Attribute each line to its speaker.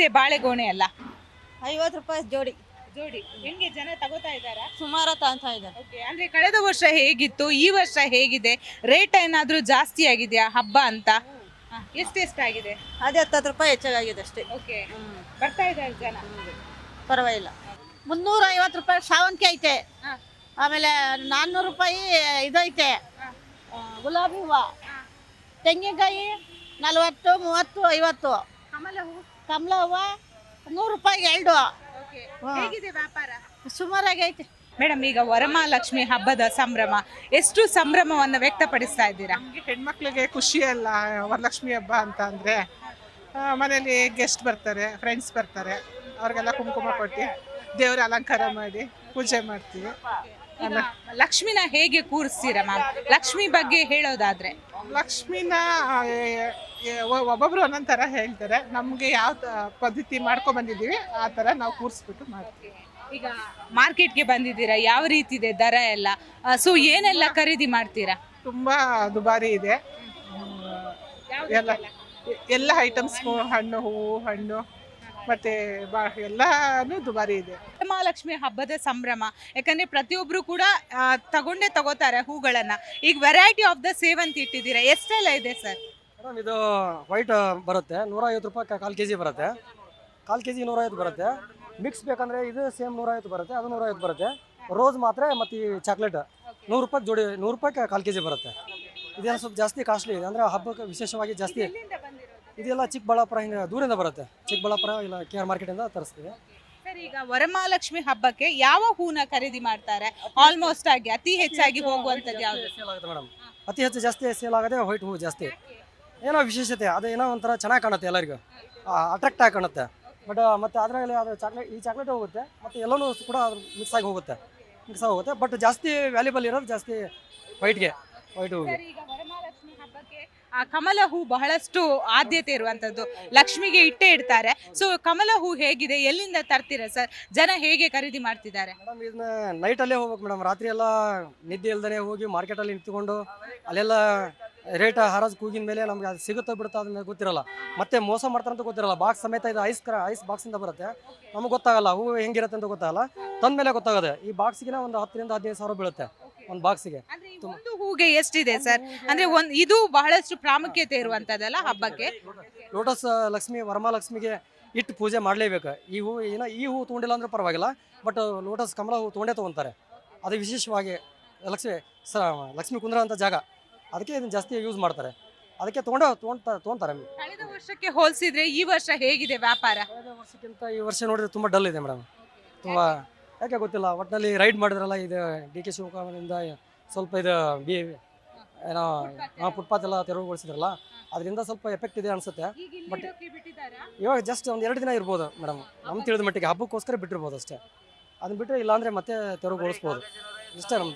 Speaker 1: ಹೇಗಿದೆ ಬಾಳೆಗೊನೆ ಎಲ್ಲ?
Speaker 2: 50 ರೂಪಾಯಿ ಜೋಡಿ.
Speaker 1: ಜೋಡಿ ಹೆಂಗೆ ಜನ ತಗೋತಾ ಇದ್ದಾರಾ?
Speaker 2: ಸುಮಾರು ತಾಂತ ಇದ್ದಾರೆ.
Speaker 1: ಓಕೆ, ಅಂದ್ರೆ ಕಳೆದ ವರ್ಷ ಹೇಗಿತ್ತು, ಈ ವರ್ಷ ಹೇಗಿದೆ? ರೇಟ್ ಏನಾದ್ರೂ ಜಾಸ್ತಿ ಆಗಿದೆಯಾ ಹಬ್ಬ ಅಂತ? ಎಷ್ಟೆಷ್ಟಾಗಿದೆ?
Speaker 2: ಅದೇ 10 ರೂಪಾಯಿ ಹೆಚ್ಚಾಗಿದೆ ಅಷ್ಟೇ.
Speaker 1: ಓಕೆ, ಬರ್ತಾ ಇದ್ದಾರೆ ಜನ.
Speaker 2: ಪರವಾಗಿಲ್ಲ. 350 ರೂಪಾಯಿ ಸಾವಂತಿಗೆ ಐತೆ.
Speaker 1: ಹಾ.
Speaker 2: ಆಮೇಲೆ 400 ರೂಪಾಯಿ ಇದೈತೆ ಗುಲಾಬಿ ಹೂವು. ತೆಂಗಿನಕಾಯಿ 40, 30, 50.
Speaker 1: ಕಮಲ ಹೂ.
Speaker 2: ಕಮಲ ಹೂವು 100 ರೂಪಾಯಿಗೆ 2.
Speaker 1: ಓಕೆ,
Speaker 2: ಹಾ.
Speaker 1: ಹೇಗಿದೆ ವ್ಯಾಪಾರ?
Speaker 2: ಸುಮಾರಾಗಿ ಐತೆ.
Speaker 1: ಮೇಡಮ್, ಈಗ ವರಮಹಾಲಕ್ಷ್ಮಿ ಹಬ್ಬದ ಸಂಭ್ರಮ, ಎಷ್ಟು ಸಂಭ್ರಮವನ್ನು ವ್ಯಕ್ತಪಡಿಸ್ತಾ ಇದ್ದೀರಾ?
Speaker 3: ನಮಗೆ ಹೆಣ್ಮಕ್ಳಿಗೆ ಖುಷಿ ಅಲ್ಲ ವರಲಕ್ಷ್ಮಿ ಹಬ್ಬ ಅಂತ ಅಂದರೆ. ಮನೇಲಿ ಗೆಸ್ಟ್ ಬರ್ತಾರೆ, ಫ್ರೆಂಡ್ಸ್ ಬರ್ತಾರೆ, ಅವ್ರಿಗೆಲ್ಲ ಕುಂಕುಮ ಕೊಟ್ಟು ದೇವರ ಅಲಂಕಾರ ಮಾಡಿ ಪೂಜೆ ಮಾಡ್ತೀವಿ.
Speaker 1: ಈಗ ಲಕ್ಷ್ಮಿನ ಹೇಗೆ ಕೂರಿಸ್ತೀರಾ ಮ್ಯಾಮ್? ಲಕ್ಷ್ಮಿ ಬಗ್ಗೆ ಹೇಳೋದಾದ್ರೆ
Speaker 3: ಲಕ್ಷ್ಮಿನ ಒಬ್ಬೊಬ್ರು ಒಂದೊಂದು ಥರ ಹೇಳ್ತಾರೆ. ನಮಗೆ ಯಾವ ಪದ್ಧತಿ ಮಾಡ್ಕೊಂಡು ಬಂದಿದ್ದೀವಿ ಆ ಥರ ನಾವು ಕೂರಿಸ್ಬಿಟ್ಟು ಮಾಡ್ತೀವಿ.
Speaker 1: ಈಗ ಮಾರ್ಕೆಟ್ಗೆ ಬಂದಿದ್ದೀರಾ, ಯಾವ ರೀತಿ ಇದೆ ದರ ಎಲ್ಲ? ಸೊ ಏನೆಲ್ಲ ಖರೀದಿ ಮಾಡ್ತೀರಾ?
Speaker 3: ತುಂಬ ದುಬಾರಿ ಇದೆ. ಎಲ್ಲ ಎಲ್ಲ ಐಟಮ್ಸ್, ಹಣ್ಣು, ಹೂವು, ಹಣ್ಣು ಮತ್ತು ಎಲ್ಲನೂ ದುಬಾರಿ ಇದೆ.
Speaker 1: ವರಮಹಾಲಕ್ಷ್ಮಿ ಹಬ್ಬದ ಸಂಭ್ರಮ, ಯಾಕಂದ್ರೆ ಪ್ರತಿಯೊಬ್ರು ಕೂಡ ತಗೊಂಡೇ ತಗೋತಾರೆ ಹೂಗಳನ್ನ. ಈಗ ವೆರೈಟಿ ಆಫ್ ದ ಸೇವಂತಿ ಇಟ್ಟಿದ್ದೀರಾ, ಎಷ್ಟೆಲ್ಲ ಇದೆ ಸರ್?
Speaker 4: ಮೇಡಮ್, ಇದು ವೈಟ್ ಬರುತ್ತೆ 150 ರೂಪಾಯಿ, 1/4 kg ಬರುತ್ತೆ. 1/4 kg 150 ಬರುತ್ತೆ. ಮಿಕ್ಸ್ ಬೇಕಂದ್ರೆ ಇದು ಸೇಮ್ 150 ಬರುತ್ತೆ, ಅದು 150 ಬರುತ್ತೆ. ರೋಸ್ ಮಾತ್ರ ಮತ್ತು ಈ ಚಾಕ್ಲೇಟ್ 100 ರೂಪಾಯಿ ಜೋಡಿ, 100 ರೂಪಾಯಿ 1/4 kg ಬರುತ್ತೆ. ಇದೇನು ಸ್ವಲ್ಪ ಜಾಸ್ತಿ ಕಾಸ್ಟ್ಲಿ ಇದೆ, ಅಂದರೆ ಹಬ್ಬಕ್ಕೆ ವಿಶೇಷವಾಗಿ ಜಾಸ್ತಿ. ಇದೆಲ್ಲ ಚಿಕ್ಕಬಳ್ಳಾಪುರ, ಹಿಂಗೆ ದೂರಿಂದ ಬರುತ್ತೆ. ಚಿಕ್ಕಬಳ್ಳಾಪುರ ಇಲ್ಲ KR ಮಾರ್ಕೆಟಿಂದ ತರಿಸ್ತೀವಿ.
Speaker 1: ಸರ್, ಈಗ ವರಮಹಾಲಕ್ಷ್ಮಿ ಹಬ್ಬಕ್ಕೆ ಯಾವ ಹೂನ ಖರೀದಿ ಮಾಡ್ತಾರೆ? ಆಲ್ಮೋಸ್ಟ್ ಆಗಿ ಅತಿ ಹೆಚ್ಚಾಗಿ ಹೋಗುವಂತದ್ದು ಯಾವುದು?
Speaker 4: ಸೇಲ್ ಆಗುತ್ತೆ ಮೇಡಮ್, ಅತಿ ಹೆಚ್ಚು ಜಾಸ್ತಿ ಸೇಲ್ ಆಗೋದೇ ವೈಟ್ ಹೂವು ಜಾಸ್ತಿ. ಏನೋ ವಿಶೇಷತೆ, ಅದು ಏನೋ ಒಂಥರ ಚೆನ್ನಾಗಿ ಕಾಣುತ್ತೆ, ಎಲ್ಲರಿಗೂ ಅಟ್ರಾಕ್ಟ್ ಆಗಿ ಕಾಣುತ್ತೆ. ಬಟ್ ಮತ್ತು ಅದರಲ್ಲಿ ಅದು ಚಾಕ್ಲೇಟ್, ಈ ಚಾಕ್ಲೇಟ್ ಹೋಗುತ್ತೆ ಮತ್ತು ಎಲ್ಲನೂ ಕೂಡ ಮಿಕ್ಸ್ ಆಗಿ ಹೋಗುತ್ತೆ. ಬಟ್ ಜಾಸ್ತಿ ವ್ಯಾಲ್ಯೂಬಲ್ ಇರೋದು ಜಾಸ್ತಿ ವೈಟ್ ಹೂವಿಗೆ.
Speaker 1: ಸರ್, ಈಗ ವರಮಹಾಲಕ್ಷ್ಮಿ ಹಬ್ಬಕ್ಕೆ ಆ ಕಮಲ ಹೂ ಬಹಳಷ್ಟು ಆದ್ಯತೆ ಇರುವಂತದ್ದು, ಲಕ್ಷ್ಮಿಗೆ ಇಟ್ಟೇ ಇಡ್ತಾರೆ. ಸೊ ಕಮಲ ಹೂ ಹೇಗಿದೆ, ಎಲ್ಲಿಂದ ತರ್ತೀರಾ ಸರ್? ಜನ ಹೇಗೆ ಖರೀದಿ ಮಾಡ್ತಿದ್ದಾರೆ?
Speaker 4: ಮೇಡಮ್, ಇದನ್ನ ನೈಟಲ್ಲೇ ಹೋಗ್ಬೇಕು ಮೇಡಮ್. ರಾತ್ರಿ ಎಲ್ಲ ನಿದ್ದೆ ಇಲ್ದೇ ಹೋಗಿ ಮಾರ್ಕೆಟಲ್ಲಿ ನಿಂತ್ಕೊಂಡು ಅಲ್ಲೆಲ್ಲ ರೇಟ್ ಹರಾಜು ಕೂಗಿನ ಮೇಲೆ ನಮ್ಗೆ ಅದು ಸಿಗುತ್ತೋ ಬಿಡುತ್ತೋ ಅದನ್ನ ಗೊತ್ತಿರಲ್ಲ. ಮತ್ತೆ ಮೋಸ ಮಾಡ್ತಾರೆ ಅಂತ ಗೊತ್ತಿರಲ್ಲ. ಬಾಕ್ಸ್ ಸಮೇತ ಇದು ಐಸ್ ಬಾಕ್ಸಿಂದ ಬರುತ್ತೆ. ನಮಗೆ ಗೊತ್ತಾಗಲ್ಲ ಹೂ ಹೆಂಗಿರುತ್ತೆ ಅಂತ ಗೊತ್ತಾಗಲ್ಲ. ತಂದ ಮೇಲೆ ಗೊತ್ತಾಗೋದೆ. ಈ ಬಾಕ್ಸಿಗೆ ಒಂದು 10 ರಿಂದ 15 ಸಾವಿರ ಬೀಳುತ್ತೆ ಒಂದು ಬಾಕ್ಸಿಗೆ.
Speaker 1: ಅಂದ್ರೆ ಈ ಒಂದು ಹೂಗೆ ಎಷ್ಟಿದೆ ಸರ್? ಅಂದ್ರೆ ಇದು ಬಹಳಷ್ಟು ಪ್ರಾಮುಖ್ಯತೆ ಇರುವಂತದ್ದಲ್ಲ ಹಬ್ಬಕ್ಕೆ.
Speaker 4: ಲೋಟಸ್ ಲಕ್ಷ್ಮಿ, ವರಮಹಾಲಕ್ಷ್ಮಿಗೆ ಇಟ್ಟು ಪೂಜೆ ಮಾಡಲೇಬೇಕು. ಈ ಹೂ ಈ ಹೂ ತೊಗೊಂಡಿಲ್ಲ ಅಂದ್ರೆ ಪರವಾಗಿಲ್ಲ, ಬಟ್ ಲೋಟಸ್ ಕಮಲ ಹೂ ತೊಗೊಂತಾರೆ. ಅದು ವಿಶೇಷವಾಗಿ ಲಕ್ಷ್ಮಿ ಕುಂದ್ರಂಥ ಜಾಗ, ಅದಕ್ಕೆ ಇದನ್ನು ಜಾಸ್ತಿ ಯೂಸ್ ಮಾಡ್ತಾರೆ. ಅದಕ್ಕೆ ತೊಗೊಂತಾರೆ.
Speaker 1: ಕಳೆದ ವರ್ಷಕ್ಕೆ ಹೋಲಿಸಿದ್ರೆ ಈ ವರ್ಷ ಹೇಗಿದೆ ವ್ಯಾಪಾರ?
Speaker 4: ಕಳೆದ ವರ್ಷಕ್ಕಿಂತ ಈ ವರ್ಷ ನೋಡಿದ್ರೆ ತುಂಬ ಡಲ್ ಇದೆ ಮೇಡಮ್. ತುಂಬ ಯಾಕೆ ಗೊತ್ತಿಲ್ಲ, ಒಟ್ಟಿನಲ್ಲಿ ರೈಡ್ ಮಾಡಿದ್ರಲ್ಲ, ಇದು DK ಶಿವಕುಮಾರಿಂದ ಸ್ವಲ್ಪ ಇದು ಏನೋ ಫುಟ್ಪಾತ್ ಎಲ್ಲ ತೆರವುಗೊಳಿಸಿದ್ರಲ್ಲ, ಅದರಿಂದ ಸ್ವಲ್ಪ ಎಫೆಕ್ಟ್ ಇದೆ ಅನಿಸುತ್ತೆ. ಬಟ್ ಇವಾಗ ಜಸ್ಟ್ ಒಂದು 2 ದಿನ ಇರ್ಬೋದು ಮೇಡಮ್, ನಮ್ಮ ತಿಳಿದ ಮಟ್ಟಿಗೆ. ಹಬ್ಬಕ್ಕೋಸ್ಕರ ಬಿಟ್ಟಿರ್ಬೋದು ಅಷ್ಟೇ. ಅದನ್ನ ಬಿಟ್ಟರೆ ಇಲ್ಲಾಂದರೆ ಮತ್ತೆ ತೆರವುಗೊಳಿಸ್ಬೋದು. ಇಷ್ಟೇ ನಮ್ದು.